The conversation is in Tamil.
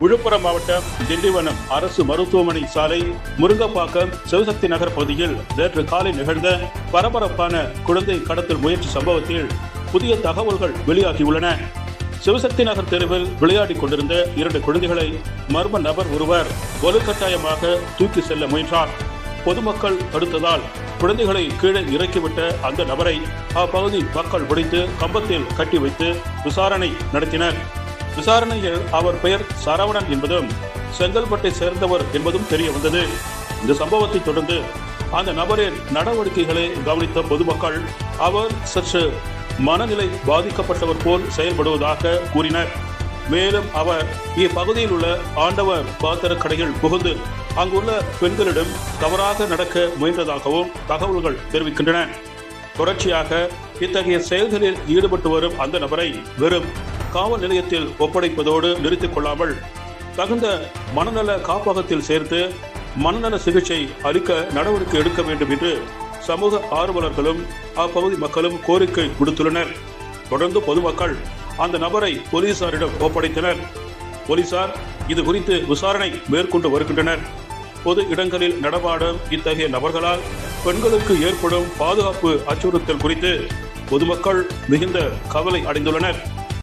விழுப்புரம் மாவட்டம் திண்டிவனம் அரசு மருத்துவமனை சாலை முருங்கப்பாக்கம் சிவசக்தி நகர் பகுதியில் நேற்று காலை நிகழ்ந்த பரபரப்பான குழந்தை கடத்தல் முயற்சி சம்பவத்தில் புதிய தகவல்கள் வெளியாகியுள்ளன. சிவசக்தி நகர் தெருவில் விளையாடிக் கொண்டிருந்த 2 குழந்தைகளை மர்ம நபர் ஒருவர் வலுக்கட்டாயமாக தூக்கி செல்ல முயன்றார். பொதுமக்கள் தடுத்ததால் குழந்தைகளை கீழே இறக்கிவிட்ட அந்த நபரை அப்பகுதி மக்கள் பிடித்து கம்பத்தில் கட்டி வைத்து விசாரணை நடத்தினர். விசாரணையில் அவர் பெயர் சரவணன் என்பதும் செங்கல்பட்டை சேர்ந்தவர் என்பதும் தெரிய வந்தது. இந்த சம்பவத்தை தொடர்ந்து அந்த நபரின் நடவடிக்கைகளை கவனித்த பொதுமக்கள் அவர் சற்று மனநிலை பாதிக்கப்பட்டவர் போல் செயல்படுவதாக கூறினர். மேலும் அவர் இப்பகுதியில் உள்ள ஆண்டவர் பாத்திர கடையில் புகுந்து அங்குள்ள பெண்களிடம் தவறாக நடக்க முயன்றதாகவும் தகவல்கள் தெரிவிக்கின்றன. தொடர்ச்சியாக இத்தகைய செயல்களில் ஈடுபட்டு வரும் அந்த நபரை வெறும் காவல் நிலையத்தில் ஒப்படைப்பதோடு நிறுத்திக் கொள்ளாமல் தகுந்த மனநல காப்பகத்தில் சேர்த்து மனநல சிகிச்சை அளிக்க நடவடிக்கை எடுக்க வேண்டும் என்று சமூக ஆர்வலர்களும் அப்பகுதி மக்களும் கோரிக்கை விடுத்துள்ளனர். தொடர்ந்து பொதுமக்கள் அந்த நபரை போலீசாரிடம் ஒப்படைத்தனர். போலீசார் இது குறித்து விசாரணை மேற்கொண்டு வருகின்றனர். பொது இடங்களில் நடமாடும் இத்தகைய நபர்களால் பெண்களுக்கு ஏற்படும் பாதுகாப்பு அச்சுறுத்தல் குறித்து பொதுமக்கள் மிகுந்த கவலை அடைந்துள்ளனர்.